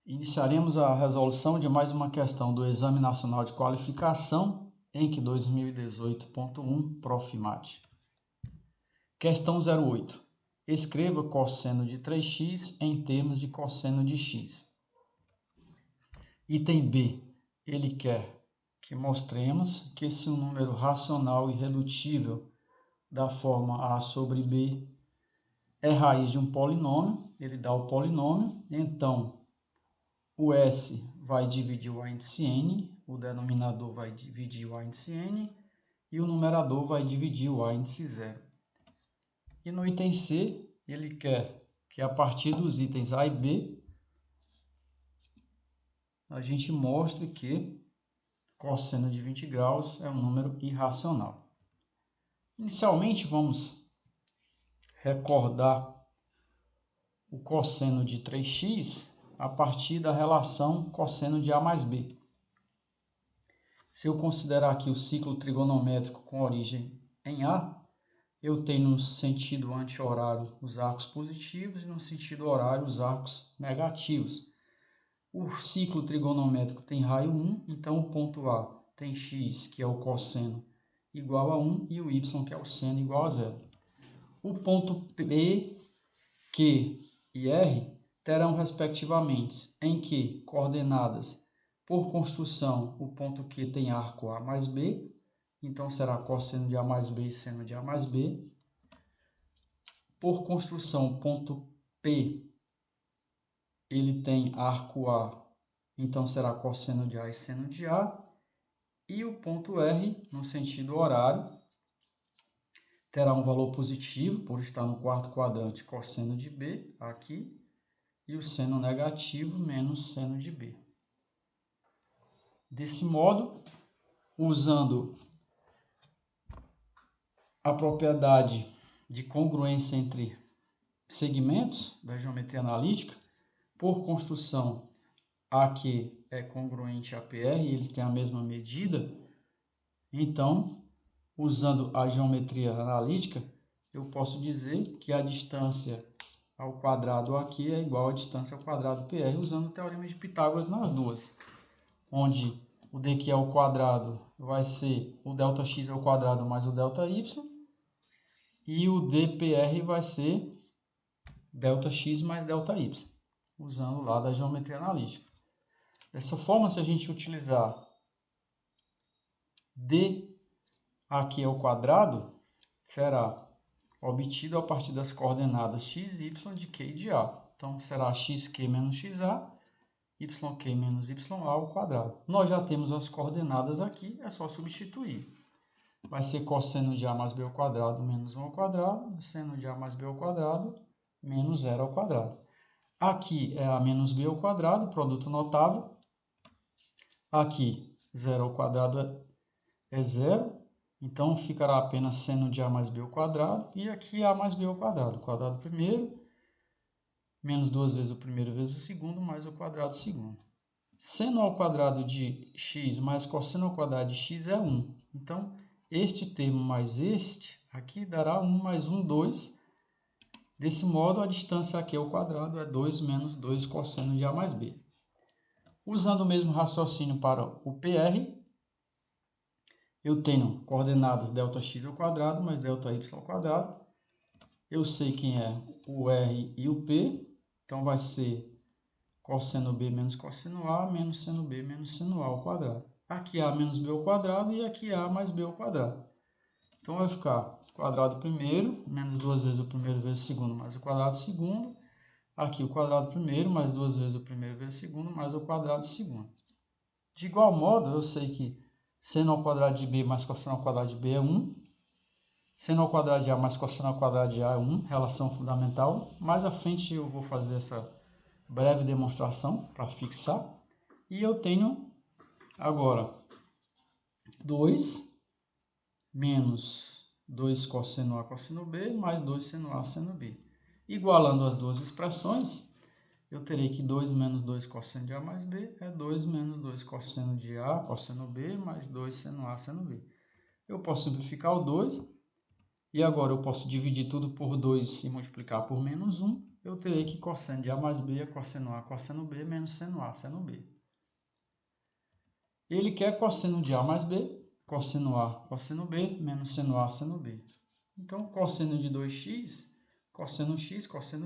Iniciaremos a resolução de mais uma questão do Exame Nacional de Qualificação, ENC 2018.1, Profimate. Questão 08. Escreva cosseno de 3x em termos de cosseno de x. Item B. Ele quer que mostremos que se um número racional irredutível da forma A sobre B é raiz de um polinômio, ele dá o polinômio, então o S vai dividir o índice n, o denominador vai dividir o índice n e o numerador vai dividir o índice 0. E no item C, ele quer que a partir dos itens A e B, a gente mostre que cosseno de 20 graus é um número irracional. Inicialmente, vamos recordar o cosseno de 3x a partir da relação cosseno de A mais B. Se eu considerar aqui o ciclo trigonométrico com origem em A, eu tenho no sentido anti-horário os arcos positivos e no sentido horário os arcos negativos. O ciclo trigonométrico tem raio 1, então o ponto A tem x, que é o cosseno, igual a 1, e o y, que é o seno, igual a 0. O ponto P, Q e R terão, respectivamente, em que coordenadas por construção, o ponto Q tem arco A mais B, então será cosseno de A mais B e seno de A mais B. Por construção, o ponto P, ele tem arco A, então será cosseno de A e seno de A. E o ponto R, no sentido horário, terá um valor positivo, por estar no quarto quadrante, cosseno de B, aqui, e o seno negativo menos seno de B. Desse modo, usando a propriedade de congruência entre segmentos da geometria analítica, por construção, AQ é congruente a PR, e eles têm a mesma medida, então, usando a geometria analítica, eu posso dizer que a distância ao quadrado aqui é igual à distância ao quadrado PR, usando o teorema de Pitágoras nas duas, onde o dq ao quadrado vai ser o ΔX ao quadrado mais o ΔY, e o dPR vai ser ΔX mais ΔY, usando lá da geometria analítica. Dessa forma, se a gente utilizar d aqui ao quadrado, será obtido a partir das coordenadas x, y de q e de a. Então, será xq menos xa, yq menos ya ao quadrado. Nós já temos as coordenadas aqui, é só substituir. Vai ser cosseno de a mais b ao quadrado menos 1 ao quadrado, seno de a mais b ao quadrado menos 0 ao quadrado. Aqui é a menos b ao quadrado, produto notável. Aqui, 0 ao quadrado é 0, então ficará apenas seno de a mais b ao quadrado, e aqui a mais b ao quadrado. O quadrado primeiro, menos 2 vezes o primeiro vezes o segundo, mais o quadrado segundo. Seno ao quadrado de x mais cosseno ao quadrado de x é 1. Então, este termo mais este aqui dará 1 mais 1, 2. Desse modo, a distância aqui ao quadrado é 2 menos 2 cosseno de a mais b. Usando o mesmo raciocínio para o PR, eu tenho coordenadas ΔX ao quadrado mais ΔY ao quadrado. Eu sei quem é o R e o P, então vai ser cosseno B menos cosseno A menos seno B menos seno A ao quadrado. Aqui A menos B ao quadrado e aqui A mais B ao quadrado. Então vai ficar quadrado primeiro, menos 2 vezes o primeiro vezes o segundo, mais o quadrado segundo. Aqui o quadrado primeiro, mais 2 vezes o primeiro vezes o segundo, mais o quadrado segundo. De igual modo, eu sei que seno ao quadrado de B mais cosseno ao quadrado de B é 1. Seno ao quadrado de A mais cosseno ao quadrado de A é 1, relação fundamental. Mais à frente eu vou fazer essa breve demonstração para fixar. E eu tenho agora 2 menos 2 cosseno A cosseno B mais 2 seno A seno B. Igualando as duas expressões, eu terei que 2 menos 2 cosseno de A mais B é 2 menos 2 cosseno de A cosseno B mais 2 seno A seno B. Eu posso simplificar o 2 e agora eu posso dividir tudo por 2 e multiplicar por menos 1. eu terei que cosseno de A mais B é cosseno A, cosseno B, menos seno A, seno B. Ele quer cosseno de A mais B, cosseno A, cosseno B, menos seno A, seno B. Então, cosseno de 2x, cosseno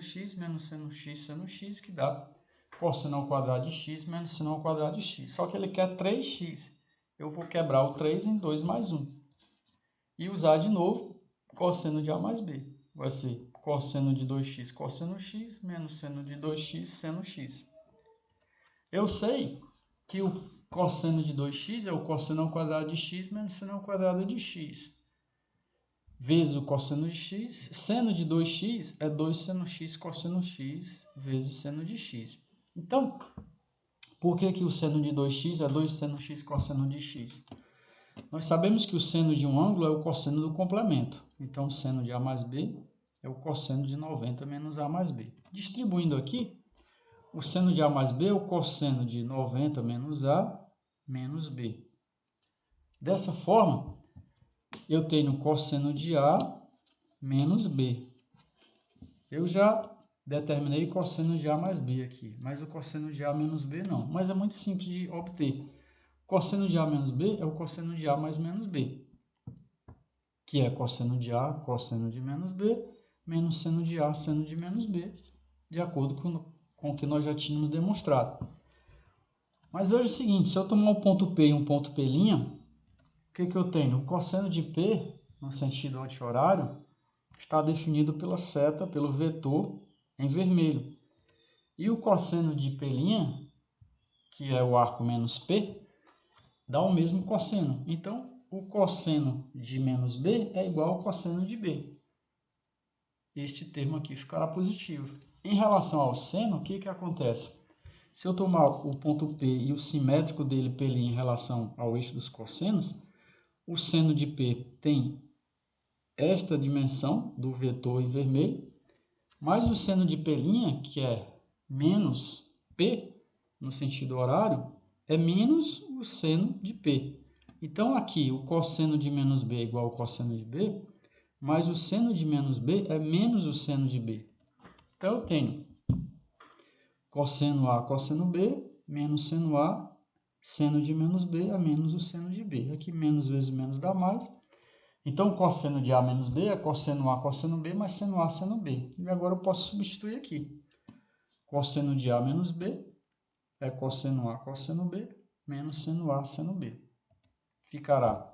x, menos seno x, que dá cosseno ao quadrado de x, menos seno ao quadrado de x. Só que ele quer 3x. Eu vou quebrar o 3 em 2 mais 1. E usar de novo cosseno de A mais B. Vai ser cosseno de 2x, cosseno x, menos seno de 2x, seno x. Eu sei que o cosseno de 2x é o cosseno ao quadrado de x, menos seno ao quadrado de x. Vezes o cosseno de x. Seno de 2x é 2 seno x, cosseno x, vezes seno de x. Então, por que o seno de 2x é 2 seno x, cosseno de x? Nós sabemos que o seno de um ângulo é o cosseno do complemento. Então, o seno de A mais B é o cosseno de 90 menos A mais B. Distribuindo aqui, o seno de A mais B é o cosseno de 90 menos A menos B. Dessa forma, eu tenho cosseno de A menos B. Eu já determinei cosseno de A mais B aqui, mas o cosseno de A menos B não. Mas é muito simples de obter. Cosseno de A menos B é o cosseno de A mais menos B, que é cosseno de A, cosseno de menos B, menos seno de A, seno de menos B, de acordo com o que nós já tínhamos demonstrado. Mas veja o seguinte, se eu tomar um ponto P e um ponto P', o que eu tenho? O cosseno de P, no sentido anti-horário, está definido pela seta, pelo vetor em vermelho. E o cosseno de P', que é o arco menos P, dá o mesmo cosseno. Então, o cosseno de menos B é igual ao cosseno de B. Este termo aqui ficará positivo. Em relação ao seno, o que acontece? Se eu tomar o ponto P e o simétrico dele, P' em relação ao eixo dos cossenos, o seno de P tem esta dimensão do vetor em vermelho, mais o seno de P', que é menos P, no sentido horário, é menos o seno de P. Então, aqui, o cosseno de menos B é igual ao cosseno de B, mas o seno de menos B é menos o seno de B. Então, eu tenho cosseno A, cosseno B, menos seno A, seno de menos B é menos o seno de B. Aqui, menos vezes menos dá mais. Então, cosseno de A menos B é cosseno A, cosseno B, mais seno A, seno B. E agora eu posso substituir aqui. Cosseno de A menos B é cosseno A, cosseno B, menos seno A, seno B. Ficará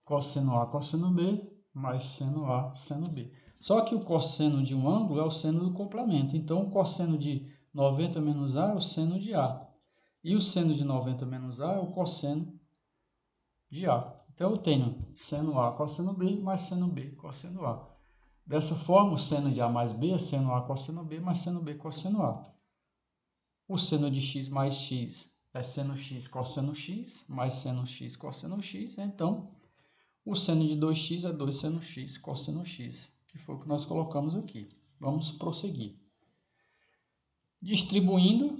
cosseno A, cosseno B, mais seno A, seno B. Só que o cosseno de um ângulo é o seno do complemento. Então, o cosseno de 90 menos A é o seno de A. E o seno de 90 menos A é o cosseno de A. Então, eu tenho seno A, cosseno B, mais seno B, cosseno A. Dessa forma, o seno de A mais B é seno A, cosseno B, mais seno B, cosseno A. O seno de x mais x é seno x, cosseno x, mais seno x, cosseno x. Então, o seno de 2x é 2 seno x, cosseno x, que foi o que nós colocamos aqui. Vamos prosseguir. Distribuindo,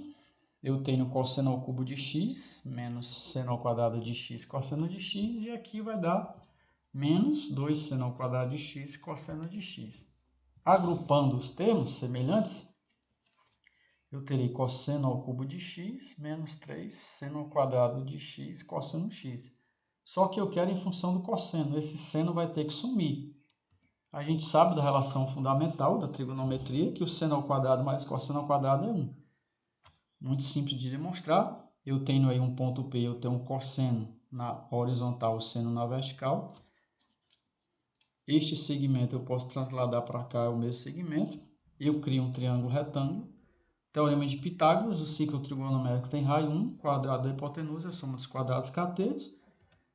eu tenho cosseno ao cubo de x, menos seno ao quadrado de x, cosseno de x, e aqui vai dar menos 2 seno ao quadrado de x, cosseno de x. Agrupando os termos semelhantes, eu terei cosseno ao cubo de x, menos 3 seno ao quadrado de x, cosseno x. Só que eu quero em função do cosseno, esse seno vai ter que sumir. A gente sabe da relação fundamental da trigonometria, que o seno ao quadrado mais cosseno ao quadrado é 1. Muito simples de demonstrar. Eu tenho aí um ponto P, eu tenho um cosseno na horizontal, o seno na vertical. Este segmento eu posso trasladar para cá, é o mesmo segmento. Eu crio um triângulo retângulo. Teorema de Pitágoras, o ciclo trigonométrico tem raio 1, quadrado da hipotenusa, a soma dos quadrados catetos.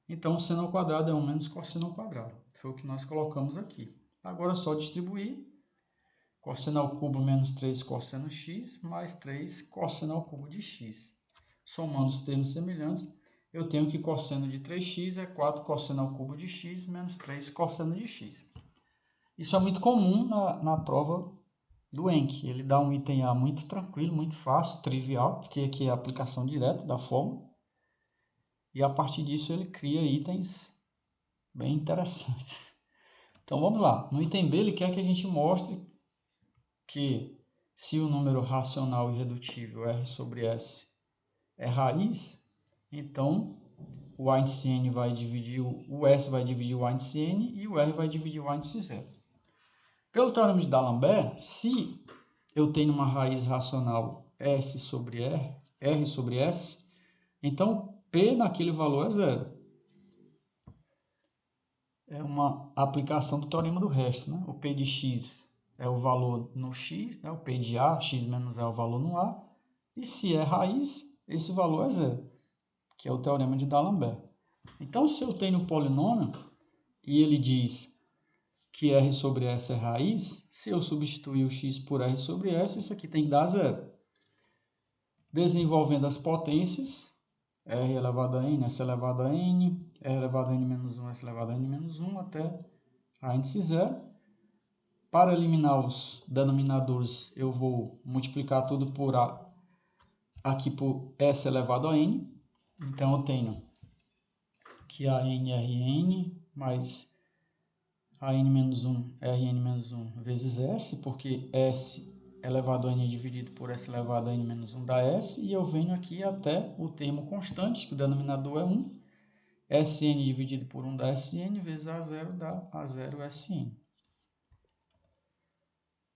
Então, o seno ao quadrado é 1 menos cosseno ao quadrado. Foi o que nós colocamos aqui. Agora é só distribuir. Cosseno ao cubo menos 3 cosseno x, mais 3 cosseno ao cubo de x. Somando os termos semelhantes, eu tenho que cosseno de 3x é 4 cosseno ao cubo de x, menos 3 cosseno de x. Isso é muito comum na prova do Encke. Ele dá um item A muito tranquilo, muito fácil, trivial, porque aqui é a aplicação direta da fórmula. E a partir disso ele cria itens bem interessantes. Então vamos lá. No item B ele quer que a gente mostre que se o número racional irredutível R sobre S é raiz, então o A índice N vai dividir, o S vai dividir o A índice N e o R vai dividir o A índice zero. Pelo teorema de D'Alembert, se eu tenho uma raiz racional S sobre R sobre S, então P naquele valor é zero. É uma aplicação do teorema do resto, né? O P de X é o valor no X, né? O P de A, X menos A é o valor no A, e se é raiz, esse valor é zero, que é o teorema de D'Alembert. Então, se eu tenho um polinômio e ele diz que R sobre S é raiz, se eu substituir o X por R sobre S, isso aqui tem que dar zero. Desenvolvendo as potências, R elevado a N, S elevado a N, R elevado a N menos 1, S elevado a N menos 1, até A índice zero. Para eliminar os denominadores, eu vou multiplicar tudo por A, aqui por S elevado a N. Então, eu tenho que AN, RN, mais AN menos 1, RN menos 1 vezes S, porque S elevado a N dividido por S elevado a N menos 1 dá S, e eu venho aqui até o termo constante, que o denominador é 1, Sn dividido por 1 dá Sn, vezes A0 dá A0 Sn.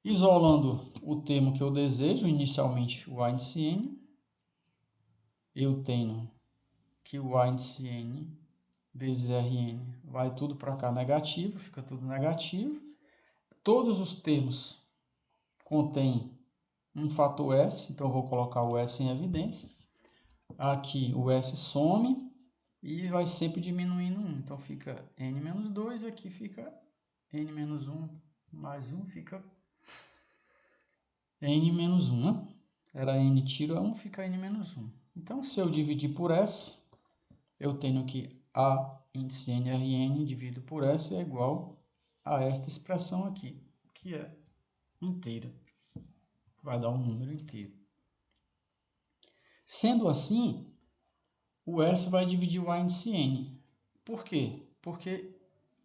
Isolando o termo que eu desejo, inicialmente o A índice N, eu tenho que o A índice N vezes Rn vai tudo para cá negativo, fica tudo negativo. Todos os termos contêm um fator S, então eu vou colocar o S em evidência. Aqui o S some e vai sempre diminuindo 1, então fica N menos 2, aqui fica N menos 1, mais 1 fica N menos 1, né? Era N tira 1, fica N menos 1. Então, se eu dividir por S, eu tenho que A índice N Rn dividido por S é igual a esta expressão aqui, que é inteira. Vai dar um número inteiro. Sendo assim, o S vai dividir o A índice N. Por quê? Porque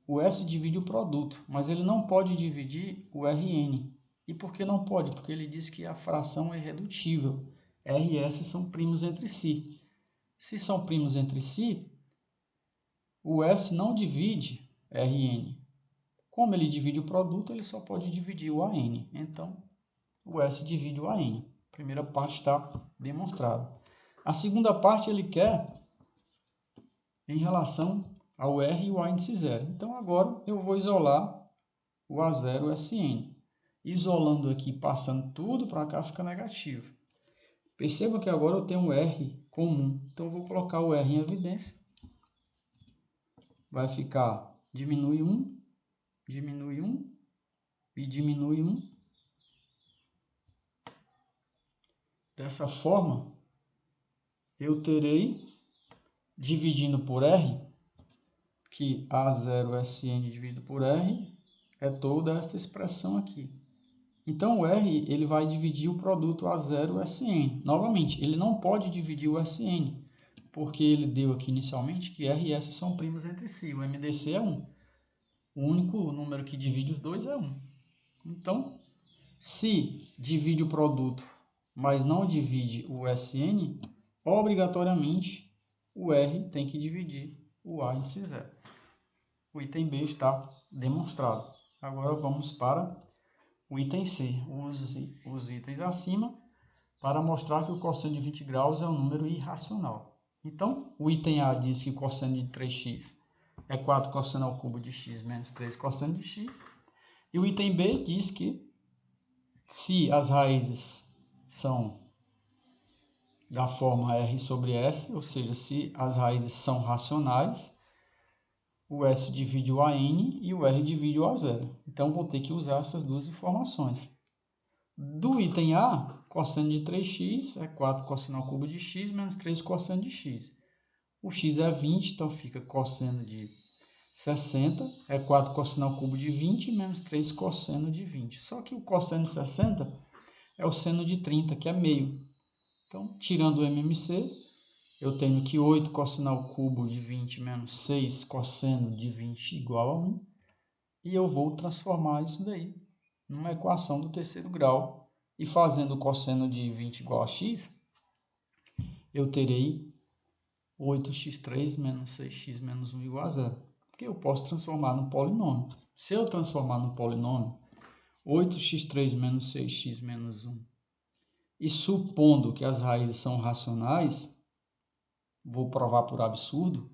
o S divide o produto, mas ele não pode dividir o Rn. E por que não pode? Porque ele diz que a fração é irredutível. R e S são primos entre si. Se são primos entre si, o S não divide Rn. Como ele divide o produto, ele só pode dividir o AN. Então, o S divide o AN. A primeira parte está demonstrada. A segunda parte ele quer em relação ao R e o A índice zero. Então, agora eu vou isolar o A0 Sn. Isolando aqui, passando tudo para cá, fica negativo. Perceba que agora eu tenho um R comum. Então, eu vou colocar o R em evidência. Vai ficar, diminui 1 e diminui 1. Dessa forma, eu terei, dividindo por R, que A0 Sn dividido por R é toda esta expressão aqui. Então, o R ele vai dividir o produto A0 Sn. Novamente, ele não pode dividir o Sn, porque ele deu aqui inicialmente que R e S são primos entre si. O MDC é 1. O único número que divide os dois é 1. Então, se divide o produto, mas não divide o Sn, obrigatoriamente o R tem que dividir o A índice zero. O item B está demonstrado. Agora vamos para o item C. Use os itens acima para mostrar que o cosseno de 20 graus é um número irracional. Então, o item A diz que o cosseno de 3x é 4 cosseno ao cubo de x menos 3 cosseno de x. E o item B diz que se as raízes são da forma R sobre S, ou seja, se as raízes são racionais, o S divide o AN e o R divide o A0. Então, vou ter que usar essas duas informações. Do item A, cosseno de 3x é 4 cosseno ao cubo de x menos 3 cosseno de x. O x é 20, então fica cosseno de 60 é 4 cosseno ao cubo de 20 menos 3 cosseno de 20. Só que o cosseno de 60 é o seno de 30, que é meio. Então, tirando o MMC, eu tenho que 8 cosseno ao cubo de 20 menos 6 cosseno de 20 igual a 1. E eu vou transformar isso daí numa equação do terceiro grau e fazendo o cosseno de 20 igual a x, eu terei 8x3 menos 6x menos 1 igual a zero. Porque eu posso transformar num polinômio. Se eu transformar num polinômio, 8x3 menos 6x menos 1, e supondo que as raízes são racionais, vou provar por absurdo,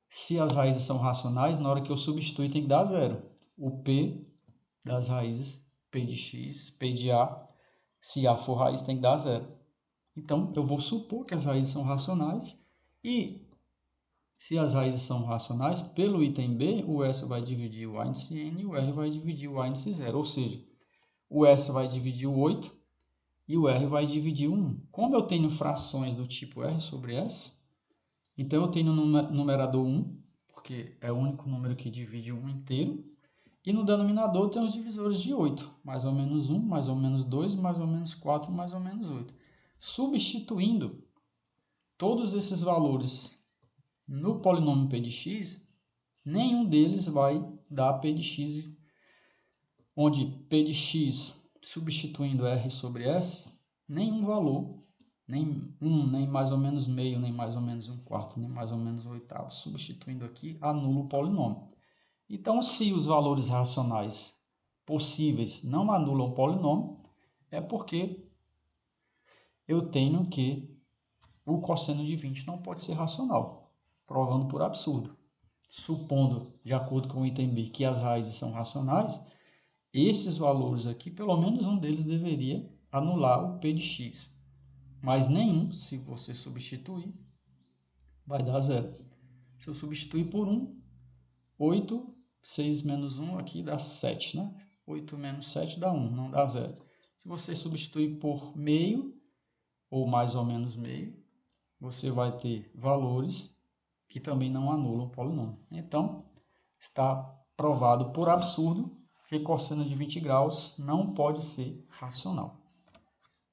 se as raízes são racionais, na hora que eu substituir tem que dar zero. O P das raízes, P de x, P de A, se A for raiz, tem que dar zero. Então, eu vou supor que as raízes são racionais e, se as raízes são racionais, pelo item B, o S vai dividir o A índice N e o R vai dividir o A índice 0. Ou seja, o S vai dividir o 8 e o R vai dividir o 1. Como eu tenho frações do tipo R sobre S, então eu tenho no numerador 1, porque é o único número que divide 1 inteiro, e no denominador tem os divisores de 8, mais ou menos 1, mais ou menos 2, mais ou menos 4, mais ou menos 8. Substituindo todos esses valores no polinômio P de x, nenhum deles vai dar P de x, onde P de x, substituindo R sobre S, nenhum valor, nem 1, nem mais ou menos meio, nem mais ou menos 1/4, nem mais ou menos 1/8, substituindo aqui, anula o polinômio. Então, se os valores racionais possíveis não anulam o polinômio, é porque eu tenho que o cosseno de 20 não pode ser racional, provando por absurdo. Supondo, de acordo com o item B, que as raízes são racionais, esses valores aqui, pelo menos um deles deveria anular o P de x. Mas nenhum, se você substituir, vai dar zero. Se eu substituir por 1, 8, 6 menos 1 aqui dá 7, né? 8 menos 7 dá 1, não dá zero. Se você substituir por meio, ou mais ou menos meio, você vai ter valores que também não anulam o polinômio. Então, está provado por absurdo que cosseno de 20 graus não pode ser racional.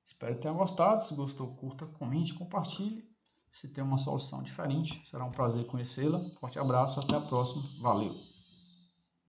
Espero que tenha gostado. Se gostou, curta, comente, compartilhe. Se tem uma solução diferente, será um prazer conhecê-la. Forte abraço, até a próxima. Valeu!